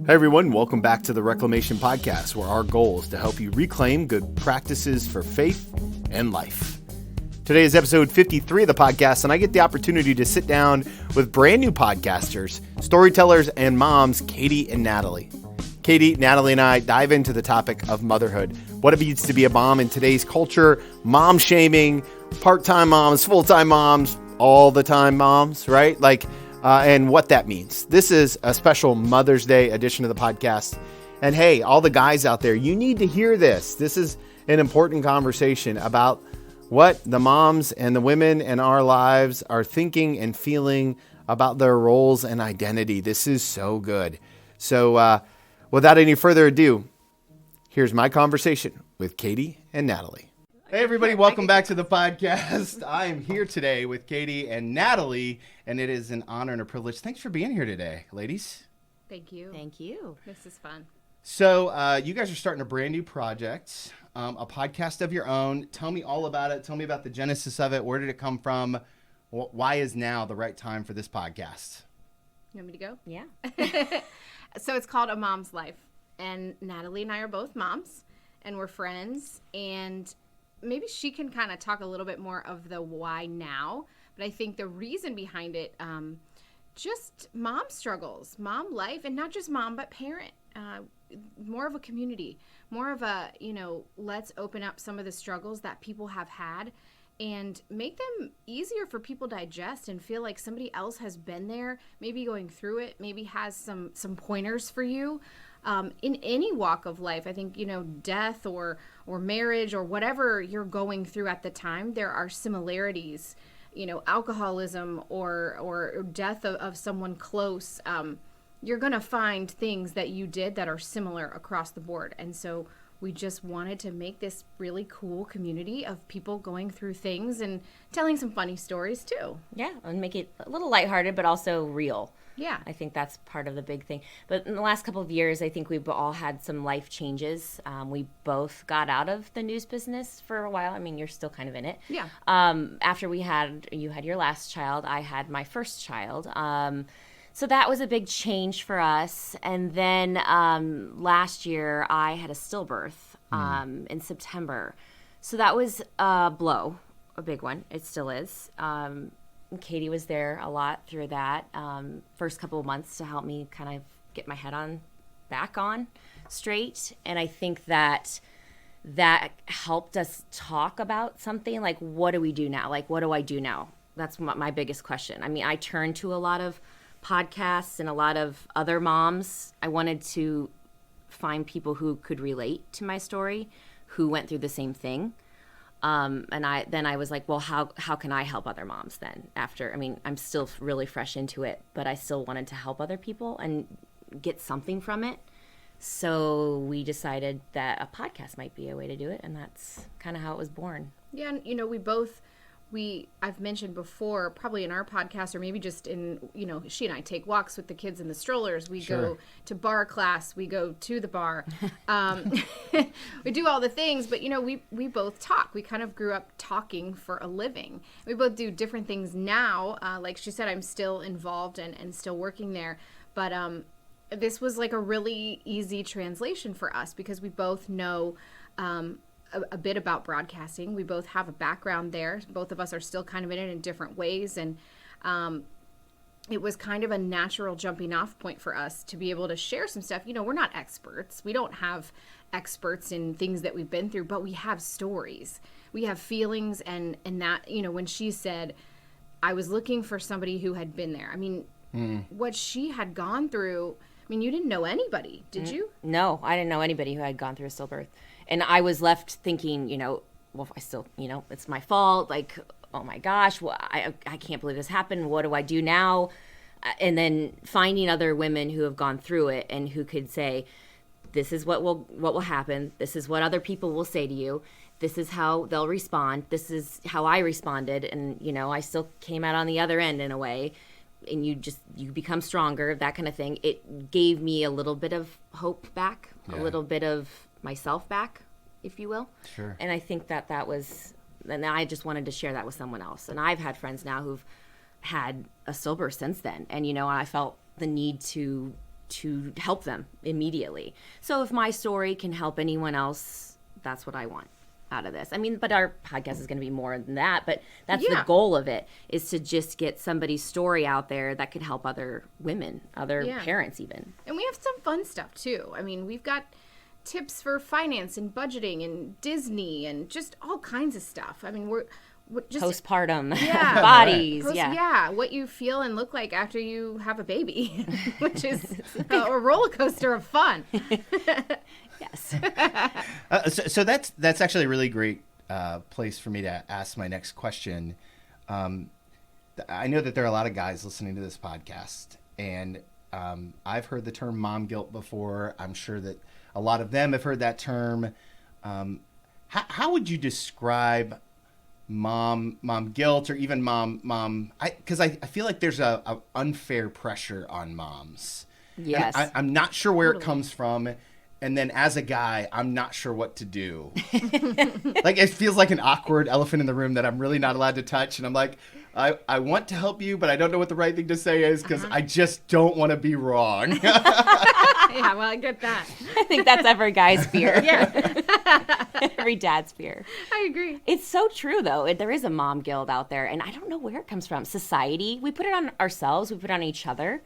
Hey everyone, welcome back to the Reclamation Podcast, where our goal is to help you reclaim good practices for faith and life. Today is episode 53 of the podcast, and I get the opportunity to sit down with brand new podcasters, storytellers, and moms, Katie and Natalie. Katie, Natalie, and I dive into the topic of motherhood, what it means to be a mom in today's culture, mom shaming, part-time moms, full-time moms, all the time moms, right? And what that means. This is a special Mother's Day edition of the podcast. And hey, all the guys out there, you need to hear this. This is an important conversation about what the moms and the women in our lives are thinking and feeling about their roles and identity. This is so good. So without any further ado, here's my conversation with Katie and Natalie. Hey everybody, welcome back to the podcast. I am here today with Katie and Natalie, and it is an honor and a privilege. Thanks for being here today, ladies. Thank you. Thank you. This is fun. So you guys are starting a brand new project, a podcast of your own. Tell me all about it. Tell me about the genesis of it. Where did it come from? Why is now the right time for this podcast? You want me to go? Yeah. So it's called A Mom's Life, and Natalie and I are both moms, and we're friends, and maybe she can kind of talk a little bit more of the why now, but I think the reason behind it, just mom struggles, mom life, and not just mom, but parent, more of a community, more of a, let's open up some of the struggles that people have had and make them easier for people to digest and feel like somebody else has been there, maybe going through it, maybe has some pointers for you. In any walk of life, I think, death or marriage or whatever you're going through at the time, there are similarities, alcoholism or death of someone close. You're going to find things that you did that are similar across the board. And so we just wanted to make this really cool community of people going through things and telling some funny stories too. Yeah, and make it a little lighthearted, but also real. Yeah. I think that's part of the big thing. But in the last couple of years, I think we've all had some life changes. We both got out of the news business for a while. I mean, you're still kind of in it. Yeah. After you had your last child, I had my first child. So that was a big change for us. And then last year, I had a stillbirth in September. So that was a blow, a big one. It still is. Katie was there a lot through that first couple of months to help me kind of get my head back on straight. And I think that helped us talk about something like, what do we do now? Like, what do I do now? That's my biggest question. I mean, I turned to a lot of podcasts and a lot of other moms. I wanted to find people who could relate to my story, who went through the same thing. And I was like, well, how can I help other moms then after? I mean, I'm still really fresh into it, but I still wanted to help other people and get something from it. So we decided that a podcast might be a way to do it. And that's kind of how it was born. Yeah. And, I've mentioned before, probably in our podcast or maybe just in, she and I take walks with the kids in the strollers. We go to bar class. We go to the bar. We do all the things, but, we both talk. We kind of grew up talking for a living. We both do different things now. Like she said, I'm still involved and still working there. But this was like a really easy translation for us because we both know a bit about broadcasting. We both have a background there. Both of us are still kind of in it in different ways. And it was kind of a natural jumping off point for us to be able to share some stuff. We're not experts. We don't have experts in things that we've been through, but we have stories. We have feelings. And that, when she said, I was looking for somebody who had been there. I mean, what she had gone through, I mean, you didn't know anybody, did you? No, I didn't know anybody who had gone through a stillbirth. And I was left thinking, well, I still, it's my fault. Like, oh my gosh, well, I can't believe this happened. What do I do now? And then finding other women who have gone through it and who could say, this is what will happen. This is what other people will say to you. This is how they'll respond. This is how I responded. And, I still came out on the other end in a way. And you become stronger, that kind of thing. It gave me a little bit of hope back, a little bit of myself back, if you will. Sure. And I think that was, and I just wanted to share that with someone else. And I've had friends now who've had a stillbirth since then. And, I felt the need to to help them immediately. So if my story can help anyone else, that's what I want out of this. I mean, but our podcast is going to be more than that, but that's the goal of it, is to just get somebody's story out there that could help other women, other parents even. And we have some fun stuff too. I mean, we've got tips for finance and budgeting and Disney and just all kinds of stuff. I mean, we're just postpartum bodies. What you feel and look like after you have a baby, which is a roller coaster of fun. Yes. So that's actually a really great place for me to ask my next question. I know that there are a lot of guys listening to this podcast, and I've heard the term mom guilt before. I'm sure that a lot of them have heard that term. How would you describe mom guilt, or even mom? Because I feel like there's a unfair pressure on moms. Yes. I'm not sure where it comes from. And then as a guy, I'm not sure what to do. Like, it feels like an awkward elephant in the room that I'm really not allowed to touch. And I'm like, I want to help you, but I don't know what the right thing to say is, because I just don't want to be wrong. Yeah, well, I get that. I think that's every guy's fear. Yeah. Every dad's fear. I agree. It's so true, though. There is a mom guilt out there, and I don't know where it comes from. Society, we put it on ourselves, we put it on each other.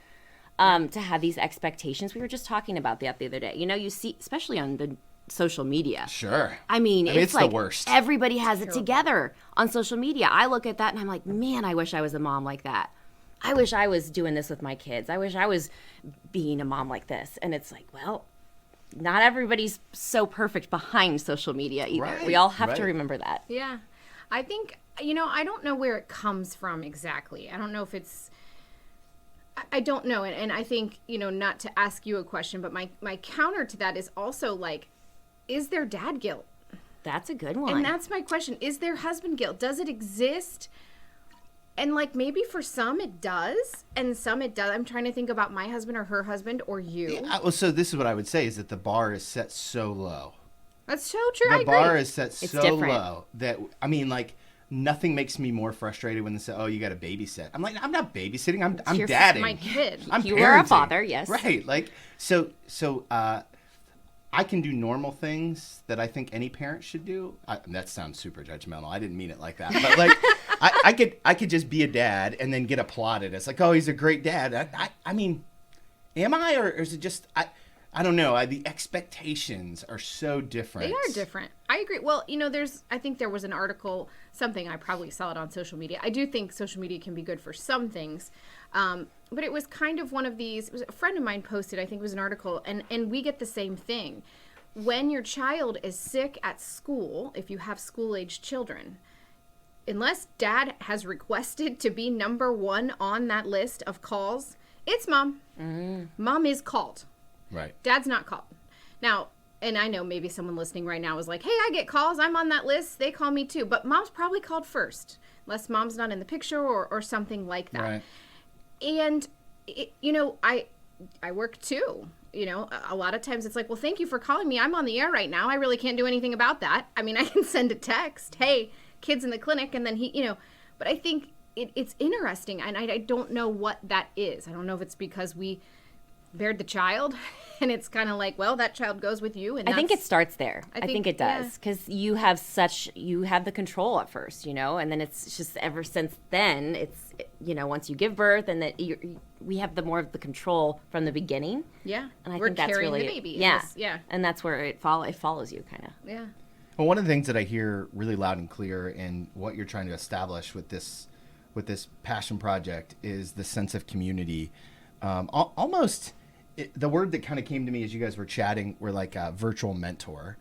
To have these expectations. We were just talking about that the other day. You know, you see, especially on the social media. Sure. I mean, it's like the worst. Everybody has it together on social media. I look at that and I'm like, man, I wish I was a mom like that. I wish I was doing this with my kids. I wish I was being a mom like this. And it's like, well, not everybody's so perfect behind social media either. Right, we all have to remember that. Yeah. I think, I don't know where it comes from exactly. I don't know if it's, I don't know. And I think, not to ask you a question, but my counter to that is also like, is there dad guilt? That's a good one. And that's my question. Is there husband guilt? Does it exist? And like, maybe for some it does, and some it does. I'm trying to think about my husband or her husband or you. Yeah, well, so this is what I would say, is that the bar is set so low. That's so true. The bar is set so low that, I mean, like, nothing makes me more frustrated when they say, "Oh, you got to babysit." I'm like, I'm not babysitting. I'm dadding. My kid. I'm you parenting. are a father, yes. Right. Like, so I can do normal things that I think any parent should do. That sounds super judgmental. I didn't mean it like that. But like, I could just be a dad and then get applauded. It's like, oh, he's a great dad. I mean, am I, or is it just I don't know. The expectations are so different. They are different. I agree. Well, I think there was an article, something, I probably saw it on social media. I do think social media can be good for some things. But it was kind of one of these, it was a friend of mine posted, I think it was an article, and we get the same thing. When your child is sick at school, if you have school-aged children, unless dad has requested to be number one on that list of calls, it's mom. Mom is called. Right. Dad's not called. Now, and I know maybe someone listening right now is like, hey, I get calls. I'm on that list. They call me too. But mom's probably called first, unless mom's not in the picture or something like that. Right. And, I work too. A lot of times it's like, well, thank you for calling me. I'm on the air right now. I really can't do anything about that. I mean, I can send a text, hey, kid's in the clinic. And then but I think it's interesting. And I don't know what that is. I don't know if it's because we bared the child and it's kind of like, well, that child goes with you. And I think it starts there. I think it does, yeah. because you have the control at first, and then it's just ever since then, it's, once you give birth and that we have the more of the control from the beginning. Yeah. And I We're think that's carrying really, the baby. yeah. Yeah. And that's where it follows you kind of. Yeah. Well, one of the things that I hear really loud and clear in what you're trying to establish with this passion project is the sense of community. Almost, the word that kind of came to me as you guys were chatting were like a virtual mentor.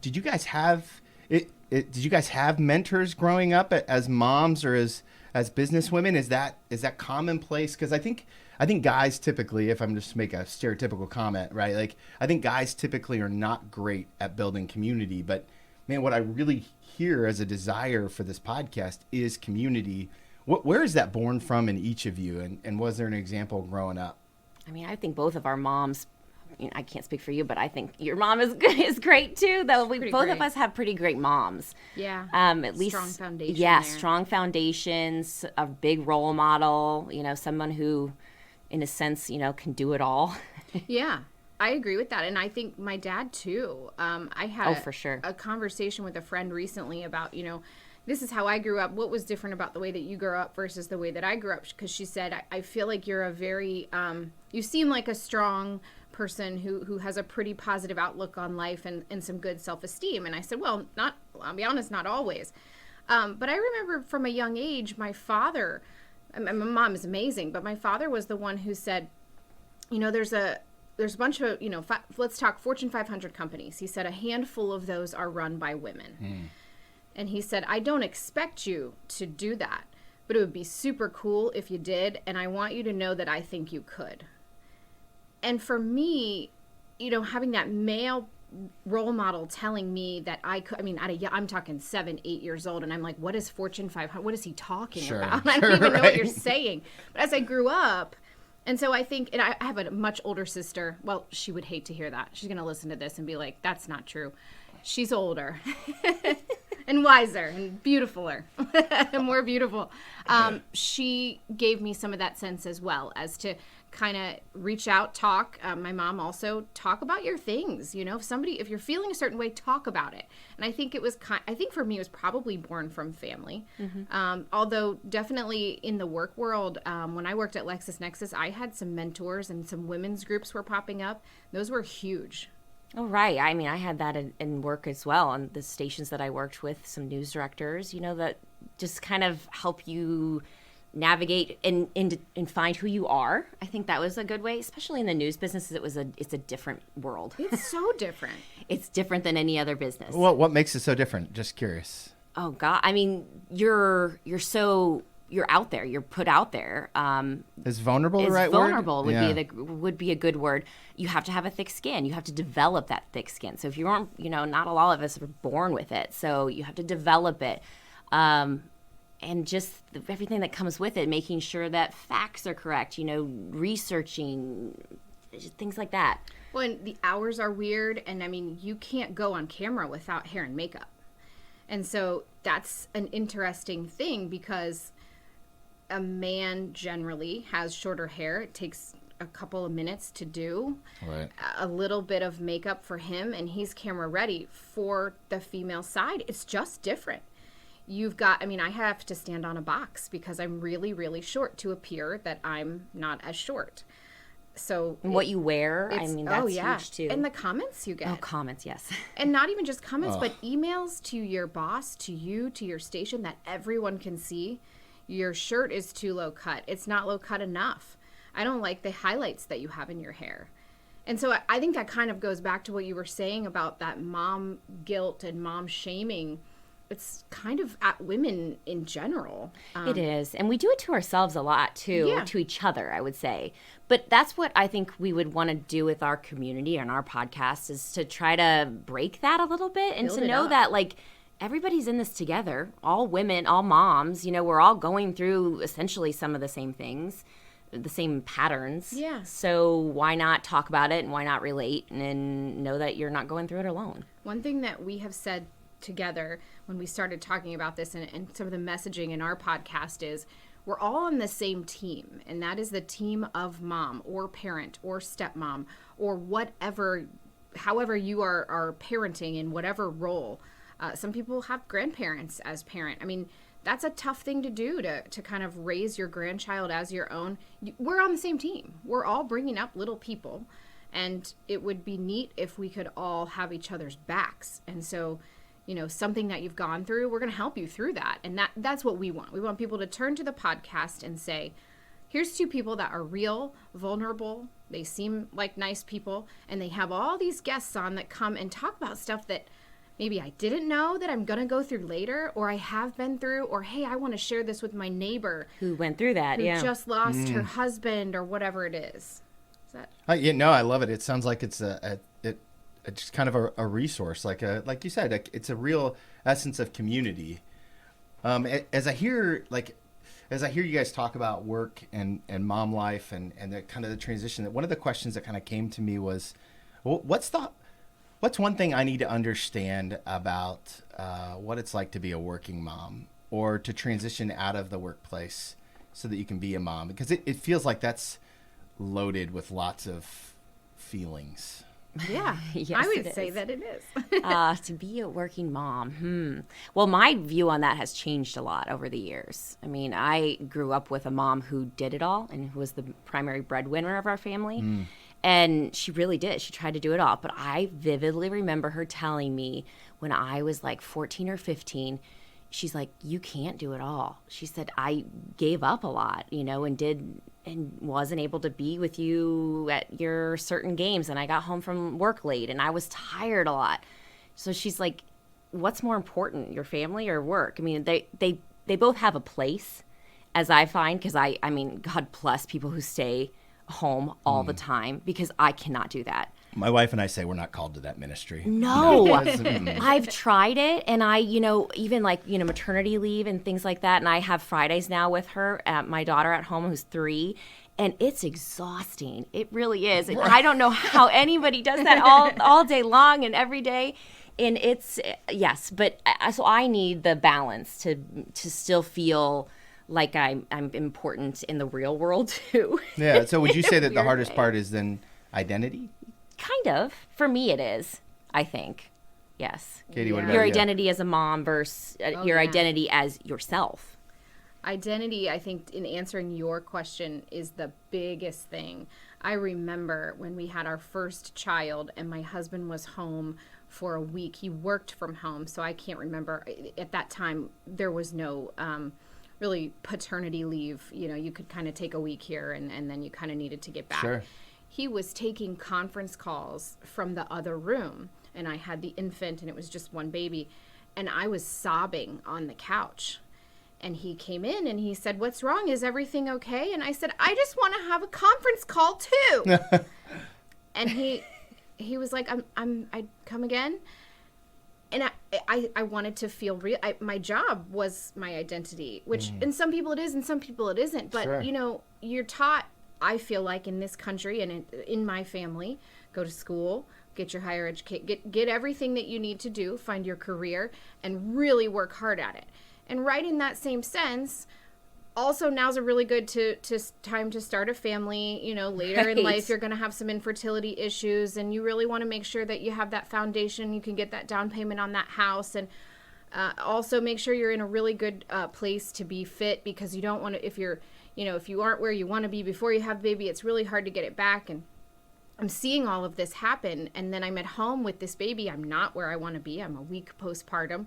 Did you guys have it? Did you guys have mentors growing up as moms or as businesswomen? Is that commonplace? Because I think guys typically, if I'm just to make a stereotypical comment, right? Like, I think guys typically are not great at building community. But man, what I really hear as a desire for this podcast is community. Where is that born from in each of you? And was there an example growing up? I mean, I think both of our moms, I can't speak for you, but I think your mom is great too, though. Both of us have pretty great moms. Yeah. At least strong foundation. Yeah, there. strong foundations, a big role model, someone who in a sense, can do it all. Yeah, I agree with that. And I think my dad too. I had for sure. a conversation with a friend recently about, this is how I grew up. What was different about the way that you grew up versus the way that I grew up? Because she said, I feel like you're a very, you seem like a strong person who has a pretty positive outlook on life and some good self-esteem. And I said, well, I'll be honest, not always. But I remember from a young age, my father, my mom is amazing, but my father was the one who said, there's a bunch of, let's talk Fortune 500 companies. He said a handful of those are run by women. And he said, I don't expect you to do that, but it would be super cool if you did. And I want you to know that I think you could. And for me, having that male role model telling me that I could, I'm talking 7, 8 years old, and I'm like, what is Fortune 500? What is he talking about? I don't even know what you're saying. But as I grew up, and so I think, and I have a much older sister. Well, she would hate to hear that. She's going to listen to this and be like, that's not true. She's older and wiser and beautifuler and more beautiful. She gave me some of that sense as well, as to kind of reach out, talk. My mom also, talk about your things. If you're feeling a certain way, talk about it. And I think I think for me, it was probably born from family. Although definitely in the work world, when I worked at LexisNexis, I had some mentors and some women's groups were popping up. Those were huge. Oh, right. I had that in work as well, on the stations that I worked with, some news directors, that just kind of help you navigate and find who you are. I think that was a good way, especially in the news business. It's a different world. It's so different. It's different than any other business. Well, what makes it so different? Just curious. Oh God. You're out there. You're put out there. Is vulnerable the right vulnerable word? would be a good word. You have to have a thick skin. You have to develop that thick skin. So if you aren't, not a lot of us are born with it. So you have to develop it. And just everything that comes with it, making sure that facts are correct, researching, things like that. Well, and the hours are weird. And you can't go on camera without hair and makeup. And so that's an interesting thing, because a man generally has shorter hair. It takes a couple of minutes to do. Right. A little bit of makeup for him, and he's camera ready. For the female side, it's just different. You've got, I have to stand on a box because I'm really, really short to appear that I'm not as short. So and what you wear, that's huge too. And the comments you get. Oh, comments, yes. And not even just comments, but emails to your boss, to you, to your station, that everyone can see. Your shirt is too low cut. It's not low cut enough. I don't like the highlights that you have in your hair. And so I think that kind of goes back to what you were saying about that mom guilt and mom shaming. It's kind of at women in general. It is. And we do it to ourselves a lot, too, to each other, I would say. But that's what I think we would want to do with our community and our podcast, is to try to break that a little bit and to know that, everybody's in this together. All women, all moms, we're all going through essentially some of the same things, the same patterns. Yeah. So why not talk about it, and why not relate and know that you're not going through it alone? One thing that we have said together when we started talking about this, and some of the messaging in our podcast, is we're all on the same team, and that is the team of mom or parent or stepmom or whatever, however you are parenting in whatever role. Some people have grandparents as parent. That's a tough thing to do, to kind of raise your grandchild as your own. We're on the same team. We're all bringing up little people, and it would be neat if we could all have each other's backs. And so, something that you've gone through, we're going to help you through that. And that's what we want. We want people to turn to the podcast and say, here's two people that are real, vulnerable. They seem like nice people, and they have all these guests on that come and talk about stuff that maybe I didn't know that I'm going to go through later, or I have been through, or, hey, I want to share this with my neighbor who went through that, who just lost her husband, or whatever it is. Is that? I love it. It sounds like it's just kind of a resource, like you said, it's a real essence of community. As I hear you guys talk about work and mom life and the kind of the transition, that one of the questions that kind of came to me was, what's one thing I need to understand about what it's like to be a working mom, or to transition out of the workplace so that you can be a mom? Because it feels like that's loaded with lots of feelings. Yeah, Yes, I would it say is. that it is. To be a working mom. Well, my view on that has changed a lot over the years. I mean, I grew up with a mom who did it all and who was the primary breadwinner of our family. And she really did. She tried to do it all. But I vividly remember her telling me when I was like 14 or 15, she's like, you can't do it all. She said, I gave up a lot, and wasn't able to be with you at your certain games. And I got home from work late and I was tired a lot. So she's like, what's more important, your family or work? I mean, they both have a place, as I find, because I mean, God bless people who stay home all the time, because I cannot do that. My wife and I say we're not called to that ministry. No, I've tried it, and I, even like, maternity leave and things like that, and I have Fridays now with her, my daughter at home who's 3, and it's exhausting. It really is. And I don't know how anybody does that all day long and every day. And it's, yes, but so I need the balance to still feel like I'm important in the real world too. Yeah, so would you say that the hardest part is then identity? Kind of. For me, it is, I think. Yes. Katie, what about Your you? identity as a mom versus your identity as yourself. Identity, I think, in answering your question is the biggest thing. I remember when we had our first child and my husband was home for a week. He worked from home, so I can't remember. At that time, there was no really paternity leave. You could kind of take a week here and then you kind of needed to get back. Sure. He was taking conference calls from the other room, and I had the infant, and it was just one baby, and I was sobbing on the couch. And he came in and he said, "What's wrong? Is everything okay?" And I said, "I just want to have a conference call too." And he was like, I'd come again. And I wanted to feel real. My job was my identity, which in some people it is, and some people it isn't. But, Sure. You're taught, I feel like, in this country and in my family, go to school, get your higher education, get everything that you need to do, find your career, and really work hard at it. And right in that same sense, also now's a really good time to start a family. Later in life, you're going to have some infertility issues, and you really want to make sure that you have that foundation. You can get that down payment on that house, and also make sure you're in a really good place to be fit, because you don't want to, if you aren't where you want to be before you have the baby, it's really hard to get it back. And I'm seeing all of this happen, and then I'm at home with this baby. I'm not where I want to be. I'm a week postpartum.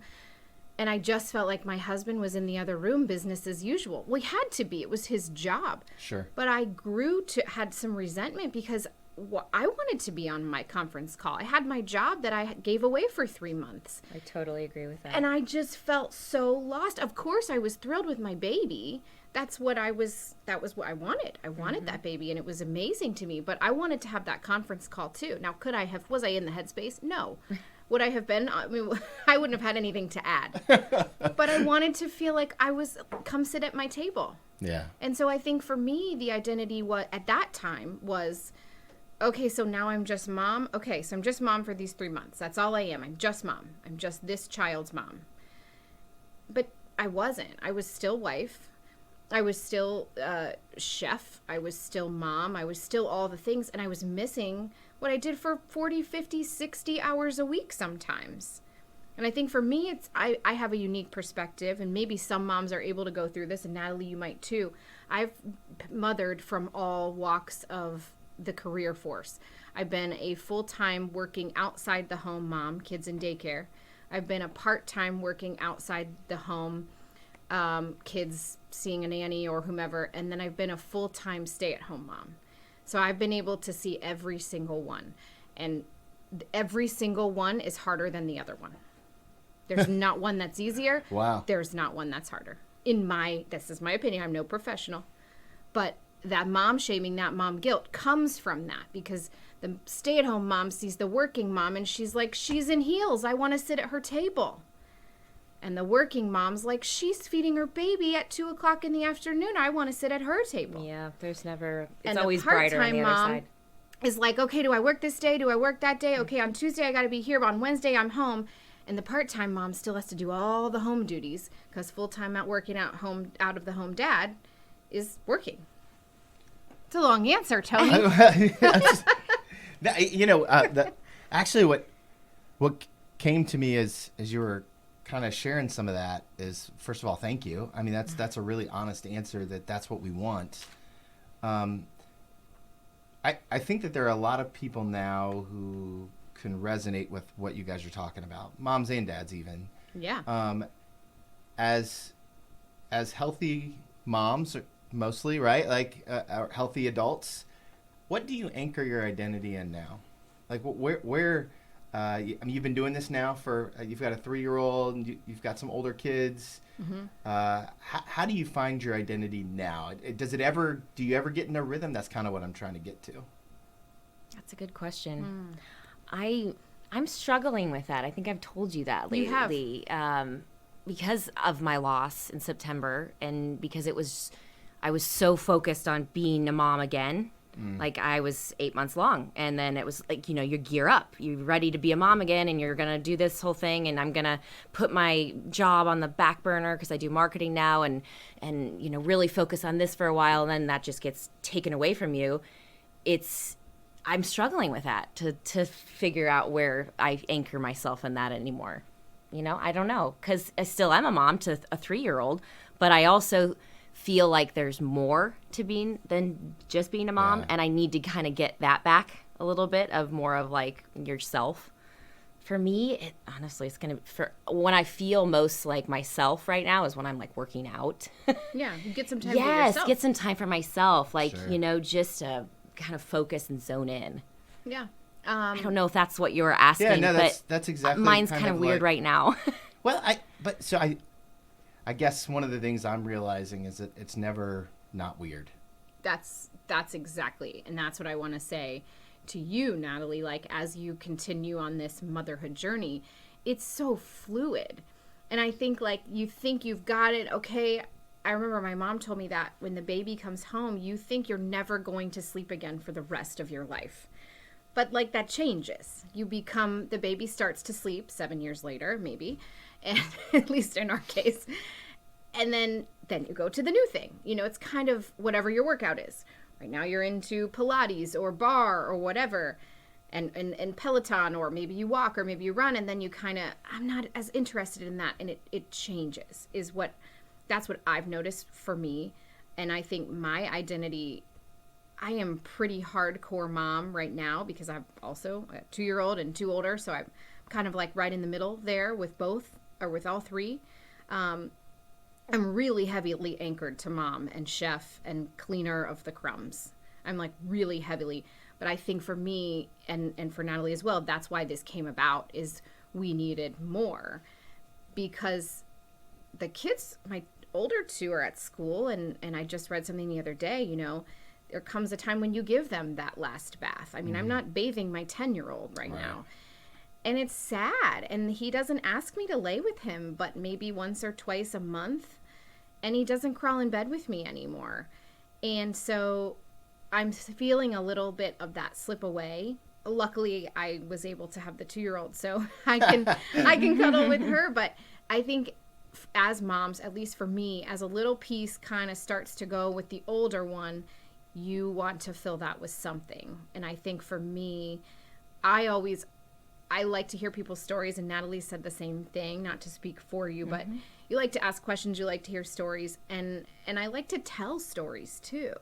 And I just felt like my husband was in the other room, business as usual. Well, he had to be. It was his job. Sure. But I had some resentment because I wanted to be on my conference call. I had my job that I gave away for 3 months. I totally agree with that. And I just felt so lost. Of course, I was thrilled with my baby. That was what I wanted. I wanted that baby, and it was amazing to me. But I wanted to have that conference call too. Now, was I in the headspace? No. Would I have been? I mean, I wouldn't have had anything to add. But I wanted to feel like come sit at my table. Yeah. And so I think for me, the identity at that time was, okay, so now I'm just mom. Okay, so I'm just mom for these 3 months. That's all I am. I'm just mom. I'm just this child's mom. But I wasn't. I was still wife. I was still chef. I was still mom. I was still all the things. And I was missing what I did for 40, 50, 60 hours a week sometimes. And I think for me, I have a unique perspective, and maybe some moms are able to go through this, and Natalie, you might too. I've mothered from all walks of the career force. I've been a full-time working outside the home mom, kids in daycare. I've been a part-time working outside the home, kids seeing a nanny or whomever, and then I've been a full-time stay-at-home mom. So I've been able to see every single one, and every single one is harder than the other one. There's not one that's easier. Wow. There's not one that's harder. This is my opinion. I'm no professional, but that mom shaming, that mom guilt comes from that, because the stay-at-home mom sees the working mom and she's like, she's in heels. I want to sit at her table. And the working mom's like, she's feeding her baby at 2:00 in the afternoon. I want to sit at her table. Yeah, there's never, it's And always brighter on the other side. Is like, okay, do I work this day? Do I work that day? Okay, on Tuesday I got to be here, but on Wednesday I'm home. And the part-time mom still has to do all the home duties, because full-time out working out of the home dad is working. It's a long answer, Tony. Actually, what came to me as you were kind of sharing some of that is, first of all, thank you. I mean, that's a really honest answer. That's what we want. I think that there are a lot of people now who can resonate with what you guys are talking about, moms and dads even. Yeah. As healthy moms, mostly, right? Like healthy adults. What do you anchor your identity in now? Like where I mean, you've been doing this now for, you've got a 3-year-old, and you've got some older kids. Mm-hmm. How do you find your identity now? Do you ever get in a rhythm? That's kind of what I'm trying to get to. That's a good question. I'm struggling with that. I think I've told you that lately. You have. Because of my loss in September, and because I was so focused on being a mom again. Like I was 8 months long, and then it was like, you gear up, you're ready to be a mom again, and you're going to do this whole thing, and I'm going to put my job on the back burner because I do marketing now, and really focus on this for a while, and then that just gets taken away from you. I'm struggling with that to figure out where I anchor myself in that anymore. I don't know, because I still am a mom to a 3-year-old, but I also feel like there's more to being than just being a mom, and I need to kind of get that back a little bit of more of like yourself. For me, honestly, it's gonna when I feel most like myself right now is when I'm like working out. Yeah, get some time for yourself. Yes, get some time for myself, like sure. Just to kind of focus and zone in. Yeah. I don't know if that's what you were asking, but that's exactly mine's kind of weird right now. Well, I guess one of the things I'm realizing is that it's never not weird. That's exactly, and that's what I want to say to you, Natalie. Like, as you continue on this motherhood journey, it's so fluid. And I think, like, you think you've got it. Okay, I remember my mom told me that when the baby comes home, you think you're never going to sleep again for the rest of your life. But, like, that changes. The baby starts to sleep 7 years later, maybe, and at least in our case. And then you go to the new thing. It's kind of whatever your workout is. Right now you're into Pilates or bar or whatever, and Peloton, or maybe you walk or maybe you run, and then you kind of, I'm not as interested in that, and it changes. That's what I've noticed for me. And I think my identity, I am pretty hardcore mom right now because I've also a 2-year-old and 2 older, so I'm kind of like right in the middle there with both, or with all 3. I'm really heavily anchored to mom and chef and cleaner of the crumbs. I'm like really heavily. But I think for me and for Natalie as well, that's why this came about, is we needed more. Because the kids, my older 2 are at school, and I just read something the other day, there comes a time when you give them that last bath. I mean, I'm not bathing my 10-year-old right now. And it's sad. And he doesn't ask me to lay with him, but maybe once or twice a month. And he doesn't crawl in bed with me anymore. And so I'm feeling a little bit of that slip away. Luckily, I was able to have the 2-year-old, so I can cuddle with her. But I think as moms, at least for me, as a little piece kind of starts to go with the older one, you want to fill that with something. And I think for me, I like to hear people's stories, and Natalie said the same thing, not to speak for you, but you like to ask questions, you like to hear stories, and I like to tell stories too.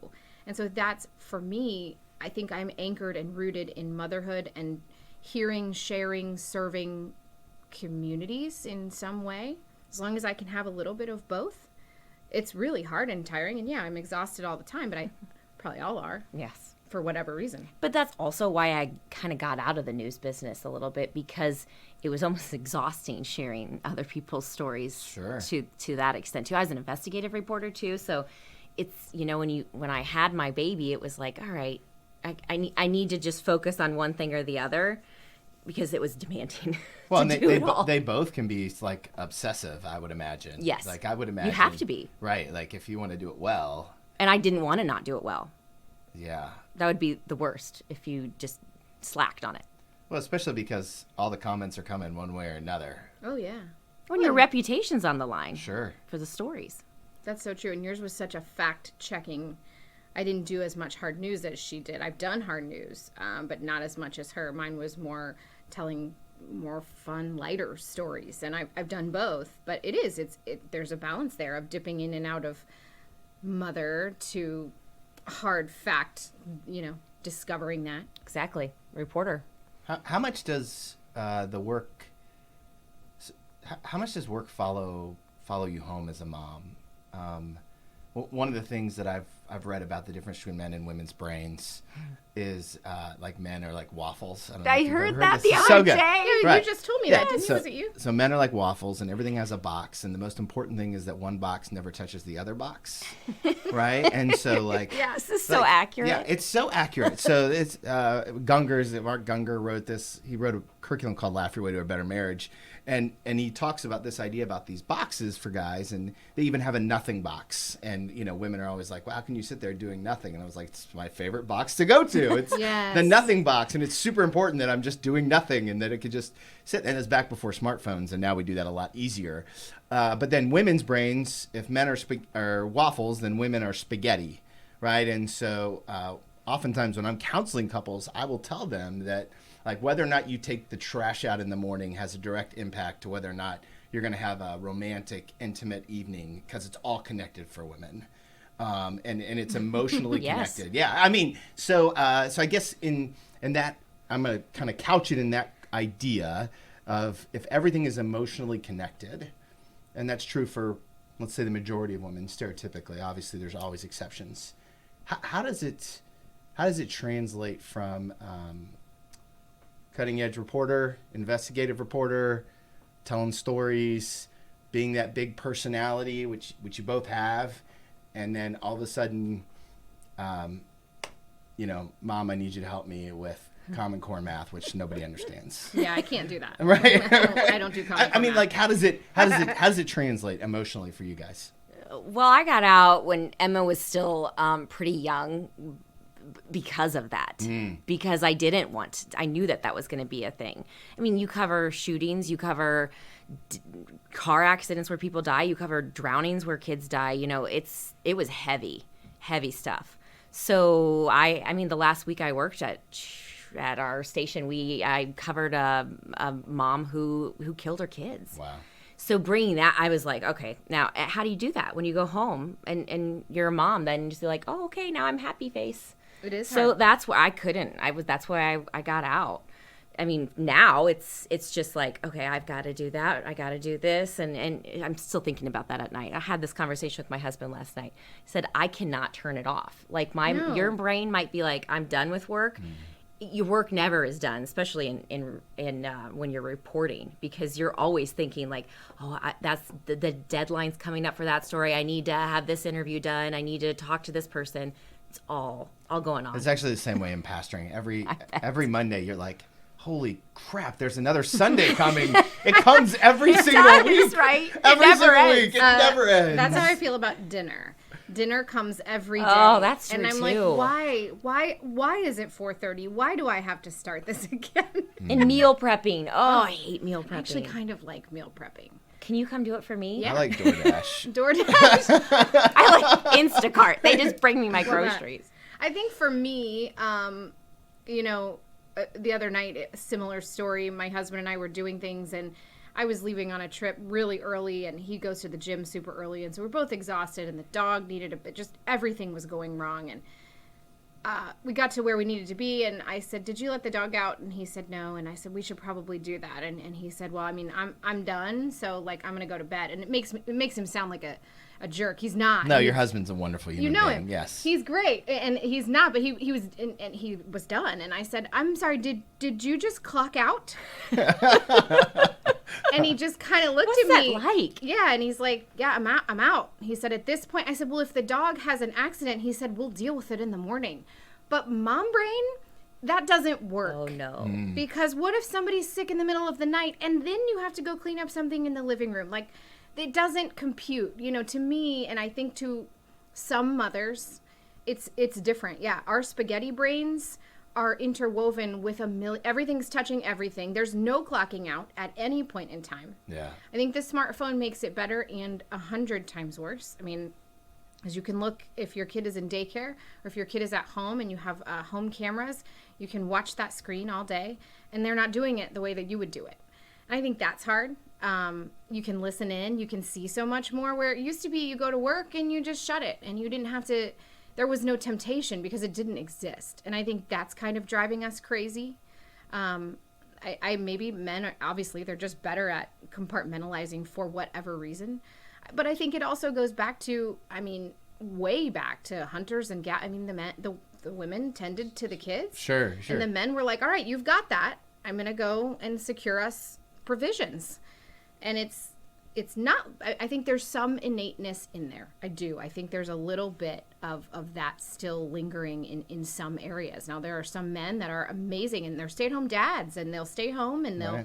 And so that's, for me, I think I'm anchored and rooted in motherhood and hearing, sharing, serving communities in some way. As long as I can have a little bit of both. It's really hard and tiring, and yeah, I'm exhausted all the time, but I probably all are. Yes. For whatever reason. But that's also why I kind of got out of the news business a little bit, because it was almost exhausting sharing other people's stories to that extent too. I was an investigative reporter too, so it's, when I had my baby, it was like, all right, I need to just focus on one thing or the other, because it was demanding. Well, and they both can be like obsessive, I would imagine. Yes. Like I would imagine. You have to be. Right. Like if you want to do it well. And I didn't want to not do it well. Yeah. That would be the worst if you just slacked on it. Well, especially because all the comments are coming one way or another. Oh, yeah. When your reputation's on the line. Sure. For the stories. That's so true. And yours was such a fact-checking I didn't do as much hard news as she did. I've done hard news, but not as much as her. Mine was more telling more fun, lighter stories, and I've done both. But there's a balance there of dipping in and out of mother to hard fact, discovering that. Exactly. Reporter. How much does the work? How much does work follow you home as a mom? One of the things that I've read about the difference between men and women's brains is like men are like waffles. I heard that the other day. Yeah, Right. You just told me that, didn't you? Was it you? So men are like waffles, and everything has a box, and the most important thing is that one box never touches the other box, right? And so like, this is so accurate. Yeah, it's so accurate. So it's Mark Gungor wrote this. He wrote a curriculum called "Laugh Your Way to a Better Marriage," and he talks about this idea about these boxes for guys, and they even have a nothing box. And women are always like, "Well, how can you sit there doing nothing?" And I was like, "It's my favorite box to go to. It's the nothing box, and it's super important that I'm just doing nothing and that it could just sit." And it's back before smartphones, and now we do that a lot easier. But then women's brains, if men are waffles, then women are spaghetti, right? And so oftentimes when I'm counseling couples, I will tell them that like whether or not you take the trash out in the morning has a direct impact to whether or not you're going to have a romantic, intimate evening, because it's all connected for women. And it's emotionally Yes. connected. Yeah, I mean, so I guess in that, I'm going to kind of couch it in that idea of if everything is emotionally connected, and that's true for, let's say, the majority of women, stereotypically. Obviously, there's always exceptions. How does it translate from cutting-edge reporter, investigative reporter, telling stories, being that big personality, which you both have, and then all of a sudden, Mom, I need you to help me with Common Core math, which nobody understands. Yeah, I can't do that. Right? I don't do Common Core I mean, math. like, how does it translate emotionally for you guys? Well, I got out when Emma was still pretty young because of that. Because I knew that was going to be a thing. I mean, you cover shootings, you cover car accidents where people die, you cover drownings where kids die. It was heavy stuff. So I mean, the last week I worked at our station, I covered a mom who killed her kids. Wow. So bringing that, I was like, okay, now how do you do that when you go home and you're a mom? Then just be like, oh, okay, now I'm happy face. It is So hard. that's why I couldn't. That's why I got out. I mean, now it's just like, okay, I've got to do that. I got to do this. And I'm still thinking about that at night. I had this conversation with my husband last night. He said, I cannot turn it off. Like your brain might be like, I'm done with work. Your work never is done, especially in when you're reporting, because you're always thinking like, that's the deadline's coming up for that story. I need to have this interview done. I need to talk to this person. It's all going on. It's actually the same way in pastoring. Every Monday, you're like, holy crap, there's another Sunday coming. It comes every single week. Right? Every single week. It never ends. That's how I feel about dinner. Dinner comes every day. Oh, that's true, and I'm too. like, why is it 4:30? Why do I have to start this again? And meal prepping. Oh, I hate meal prepping. I actually kind of like meal prepping. Can you come do it for me? Yeah. I like DoorDash. DoorDash. I like Instacart. They just bring me my groceries. I think for me, the other night, a similar story. My husband and I were doing things, and I was leaving on a trip really early, and he goes to the gym super early, and so we're both exhausted, and the dog needed a bit. Just everything was going wrong, and we got to where we needed to be, and I said, "Did you let the dog out?" And he said, "No." And I said, "We should probably do that." And he said, "Well, I mean, I'm done, so like I'm gonna go to bed." And it makes him sound like a jerk. He's not. No, your husband's a wonderful human being. You know him. Yes. He's great, and he's not. But he was, and he was done. And I said, "I'm sorry. Did you just clock out?" And he just kind of looked What's at me. that like? Yeah, and he's like, "Yeah, I'm out." He said, "At this point," I said, "Well, if the dog has an accident," he said, "we'll deal with it in the morning." But mom brain, that doesn't work. Oh, no. Because what if somebody's sick in the middle of the night and then you have to go clean up something in the living room? Like, it doesn't compute. To me, and I think to some mothers, it's different. Yeah, our spaghetti brains are interwoven with everything's touching everything. There's no clocking out at any point in time. Yeah. I think the smartphone makes it better and 100 times worse. I mean, As you can look, if your kid is in daycare or if your kid is at home and you have home cameras, you can watch that screen all day, and they're not doing it the way that you would do it. I think that's hard. You can listen in, you can see so much more, where it used to be you go to work and you just shut it and you didn't have to, there was no temptation because it didn't exist. And I think that's kind of driving us crazy. I maybe men are, obviously they're just better at compartmentalizing for whatever reason. But I think it also goes back to, I mean, way back to hunters and the women tended to the kids. Sure. And the men were like, all right, you've got that. I'm going to go and secure us provisions. And it's not, I think there's some innateness in there. I do. I think there's a little bit of that still lingering in some areas. Now, there are some men that are amazing and they're stay-at-home dads and they'll stay home and they'll,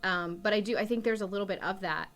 right. But I think there's a little bit of that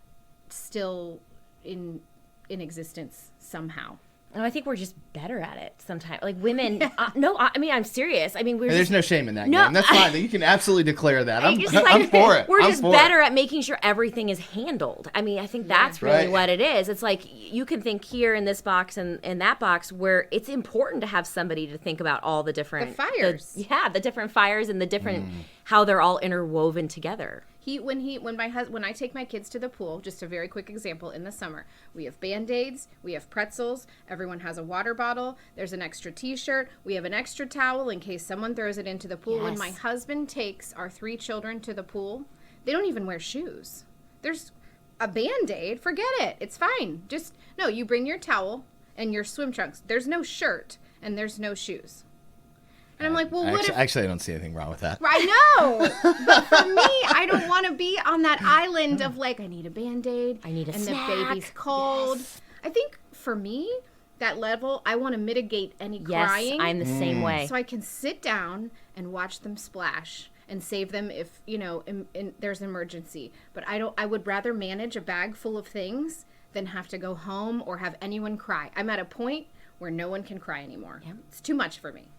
still in existence somehow. Oh, I think we're just better at it sometimes. Like women, no, I mean, I'm serious. I mean, there's no shame in that game. That's fine. You can absolutely declare that. I'm for it. We're just better at making sure everything is handled. I mean, I think that's really what it is. It's like you can think here in this box and in that box where it's important to have somebody to think about all the different fires. The different fires and the different how they're all interwoven together. When I take my kids to the pool, just a very quick example, in the summer, we have Band-Aids, we have pretzels, everyone has a water bottle, there's an extra t-shirt, we have an extra towel in case someone throws it into the pool. Yes. When my husband takes our 3 children to the pool, they don't even wear shoes. There's a Band-Aid, forget it, it's fine. You bring your towel and your swim trunks. There's no shirt and there's no shoes. And I'm like, well, actually, I don't see anything wrong with that. I know. But for me, I don't want to be on that island of like, I need a Band-Aid. I need a snack. And the baby's cold. Yes. I think for me, that level, I want to mitigate any crying. Yes, I'm the same way. So I can sit down and watch them splash and save them if, there's an emergency. But I would rather manage a bag full of things than have to go home or have anyone cry. I'm at a point where no one can cry anymore. Yeah. It's too much for me.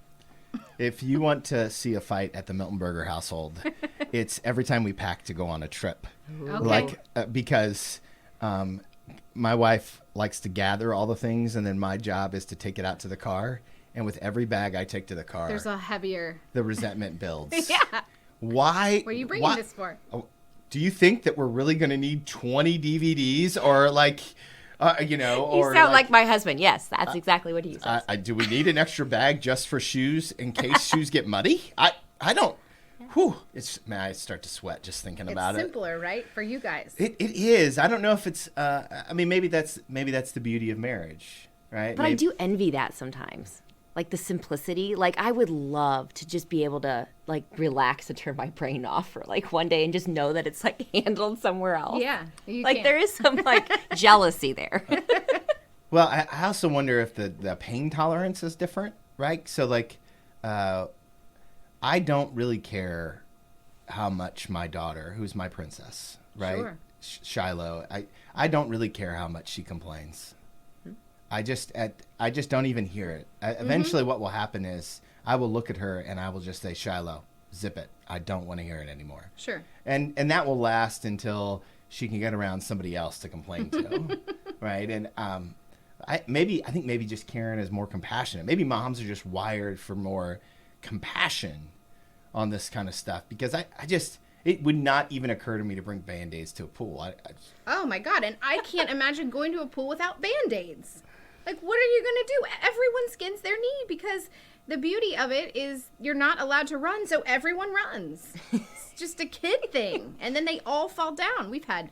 If you want to see a fight at the Miltonberger household, it's every time we pack to go on a trip. Okay. Because my wife likes to gather all the things, and then my job is to take it out to the car. And with every bag I take to the car, there's a heavier. The resentment builds. Yeah. Why? What are you bringing this for? Do you think that we're really going to need 20 DVDs or like... you sound like my husband. Yes, that's exactly what he says. Do we need an extra bag just for shoes in case shoes get muddy? I don't. Whew. I start to sweat just thinking about it. It's simpler, right, for you guys? It is. I don't know if it's. Maybe that's the beauty of marriage, right? But I do envy that sometimes. Like the simplicity. Like I would love to just be able to like relax and turn my brain off for like one day and just know that it's like handled somewhere else. Yeah. There is some like jealousy there. Well, I also wonder if the pain tolerance is different, right? So like, I don't really care how much my daughter, who's my princess, right? Sure. Shiloh, I don't really care how much she complains. I just don't even hear it. Eventually what will happen is I will look at her and I will just say, Shiloh, zip it. I don't want to hear it anymore. Sure. And that will last until she can get around somebody else to complain to. Right. And I think maybe just Karen is more compassionate. Maybe moms are just wired for more compassion on this kind of stuff, because it would not even occur to me to bring Band-Aids to a pool. Oh my God. And I can't imagine going to a pool without Band-Aids. Like, what are you going to do? Everyone skins their knee, because the beauty of it is you're not allowed to run, so everyone runs. It's just a kid thing. And then they all fall down. We've had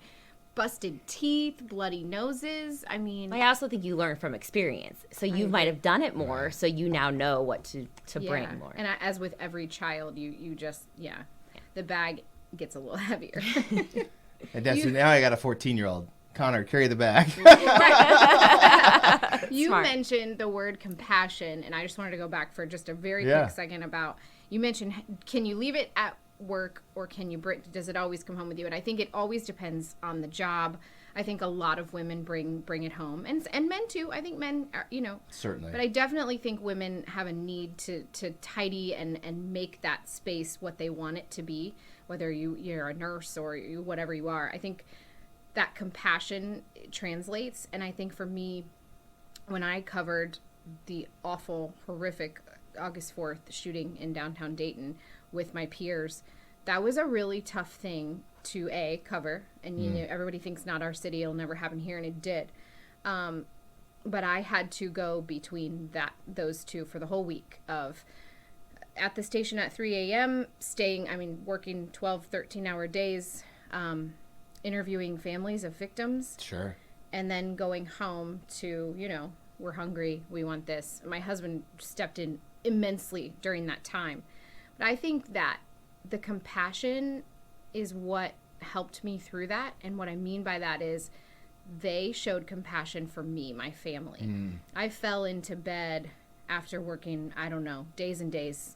busted teeth, bloody noses. I mean, I also think you learn from experience. So you might have done it more, so you now know what to bring more. And as with every child, you just, the bag gets a little heavier. And now I got a 14-year-old. Connor, carry the bag. You mentioned the word compassion, and I just wanted to go back for just a very quick second about, you mentioned, can you leave it at work or does it always come home with you? And I think it always depends on the job. I think a lot of women bring it home, and men too. I think men are, certainly. But I definitely think women have a need to tidy and make that space what they want it to be, whether you're a nurse or whatever you are. I think that compassion translates, and I think for me, when I covered the awful, horrific August 4th shooting in downtown Dayton with my peers, that was a really tough thing to cover. And you know, everybody thinks not our city, it'll never happen here, and it did. But I had to go between those two for the whole week of at the station at 3 a.m., working 12, 13-hour days, interviewing families of victims. Sure. And then going home to, we're hungry, we want this. My husband stepped in immensely during that time. But I think that the compassion is what helped me through that. And what I mean by that is they showed compassion for me, my family. I fell into bed after working, I don't know, days and days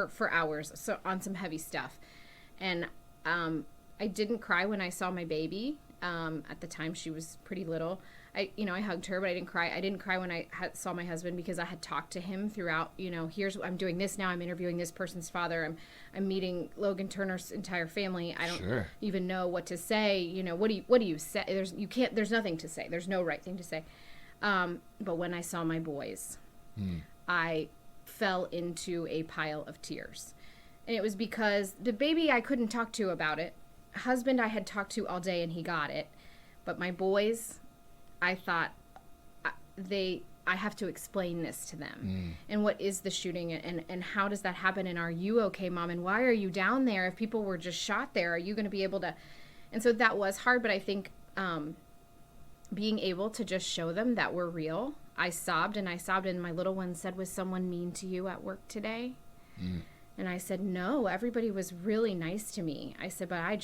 for hours on some heavy stuff. And I didn't cry when I saw my baby. At the time, she was pretty little. I hugged her, but I didn't cry. I didn't cry when I saw my husband because I had talked to him throughout. I'm doing this now. I'm interviewing this person's father. I'm meeting Logan Turner's entire family. I don't even know what to say. What do you say? There's nothing to say. There's no right thing to say. But when I saw my boys, I fell into a pile of tears, and it was because the baby I couldn't talk to about it. Husband I had talked to all day and he got it, but my boys, I thought I have to explain this to them. And what is the shooting and how does that happen, and are you okay, Mom, and why are you down there? If people were just shot there, are you going to be able to? And so that was hard, but I think being able to just show them that we're real. I sobbed and my little one said, "Was someone mean to you at work today?" And I said, "No, everybody was really nice to me." I said, "But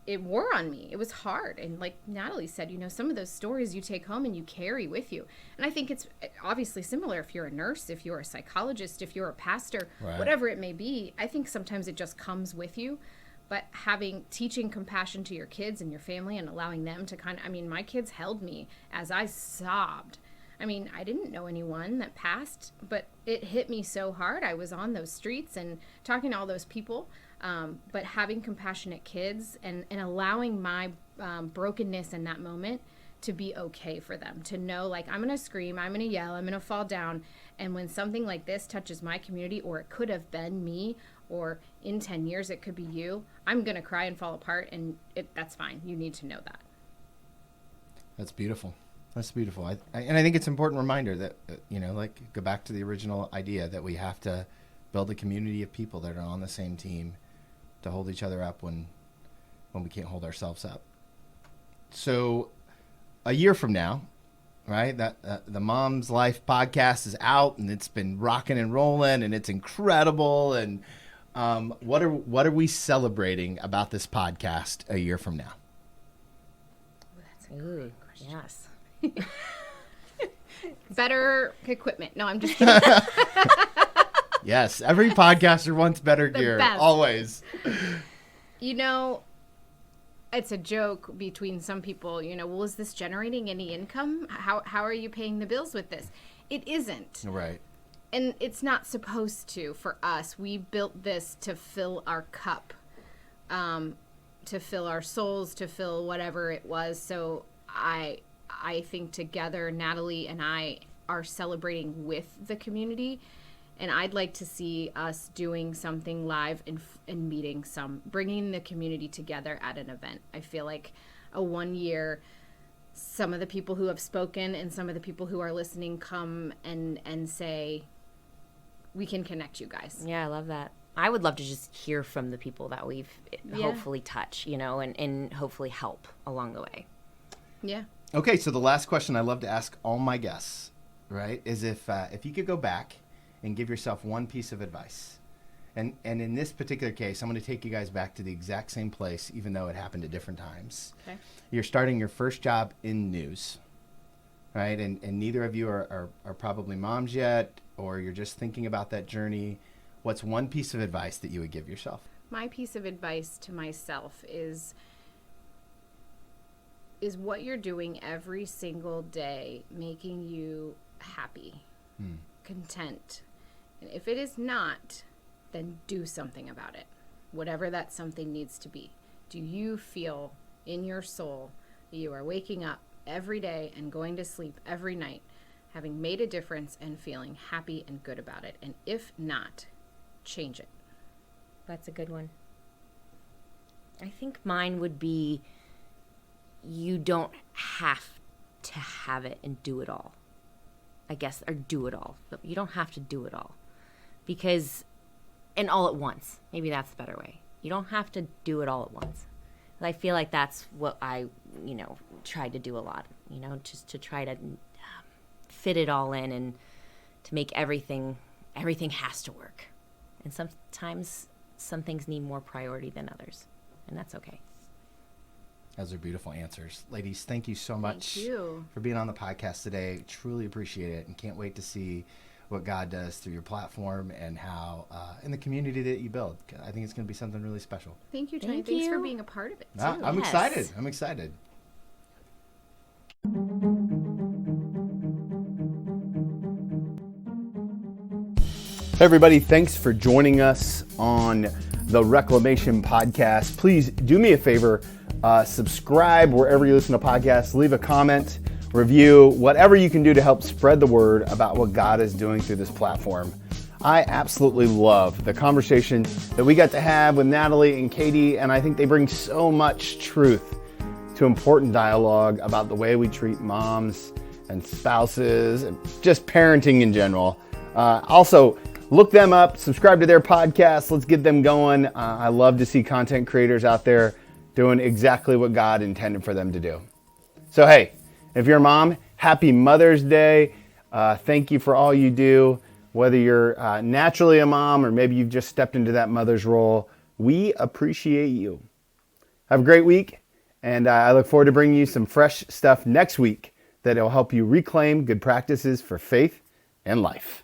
it wore on me. It was hard." And like Natalie said, some of those stories you take home and you carry with you. And I think it's obviously similar if you're a nurse, if you're a psychologist, if you're a pastor, whatever it may be. I think sometimes it just comes with you. But teaching compassion to your kids and your family and allowing them to my kids held me as I sobbed. I didn't know anyone that passed, but it hit me so hard. I was on those streets and talking to all those people, but having compassionate kids and allowing my brokenness in that moment to be okay for them, to know, like, I'm going to scream, I'm going to yell, I'm going to fall down. And when something like this touches my community, or it could have been me, or in 10 years it could be you, I'm going to cry and fall apart, and that's fine. You need to know that. That's beautiful. That's beautiful. And I think it's an important reminder that, go back to the original idea that we have to build a community of people that are on the same team to hold each other up when we can't hold ourselves up. So a year from now, right, that the Mom's Life podcast is out and it's been rocking and rolling and it's incredible. And what are we celebrating about this podcast a year from now? That's a great question. Yes. Better equipment. No, I'm just kidding. Yes, every podcaster wants better gear, best. Always. It's a joke between some people, well, is this generating any income? How are you paying the bills with this? It isn't. Right. And it's not supposed to for us. We built this to fill our cup, to fill our souls, to fill whatever it was. So I think together, Natalie and I are celebrating with the community, and I'd like to see us doing something live and meeting bringing the community together at an event. I feel like a 1 year, some of the people who have spoken and some of the people who are listening come and say, we can connect you guys. Yeah, I love that. I would love to just hear from the people that we've hopefully touch, and hopefully help along the way. Yeah. Okay, so the last question I love to ask all my guests, right, is if you could go back and give yourself one piece of advice. And in this particular case, I'm going to take you guys back to the exact same place, even though it happened at different times. Okay. You're starting your first job in news, right? And neither of you are probably moms yet, or you're just thinking about that journey. What's one piece of advice that you would give yourself? My piece of advice to myself is what you're doing every single day making you happy, content? And if it is not, then do something about it, whatever that something needs to be. Do you feel in your soul that you are waking up every day and going to sleep every night having made a difference and feeling happy and good about it? And if not, change it. That's a good one. I think mine would be, you don't have to have it and do it all. I guess, or do it all. But you don't have to do it all. Because, and all at once. Maybe that's the better way. You don't have to do it all at once. And I feel like that's what I, tried to do a lot. Just to try to fit it all in and to make everything has to work. And sometimes some things need more priority than others. And that's okay. Those are beautiful answers. Ladies, thank you so much for being on the podcast today. Truly appreciate it, and can't wait to see what God does through your platform and how in the community that you build. I think it's going to be something really special. Thank you, Tony. Thanks for being a part of it, too. I'm excited. I'm excited. Hey everybody, thanks for joining us on the Reclamation Podcast. Please do me a favor, subscribe wherever you listen to podcasts, leave a comment, review, whatever you can do to help spread the word about what God is doing through this platform. I absolutely love the conversation that we got to have with Natalie and Katie, and I think they bring so much truth to important dialogue about the way we treat moms and spouses and just parenting in general. Also, look them up, subscribe to their podcast. Let's get them going. I love to see content creators out there doing exactly what God intended for them to do. So, hey, if you're a mom, happy Mother's Day. Thank you for all you do. Whether you're naturally a mom or maybe you've just stepped into that mother's role, we appreciate you. Have a great week, and I look forward to bringing you some fresh stuff next week that will help you reclaim good practices for faith and life.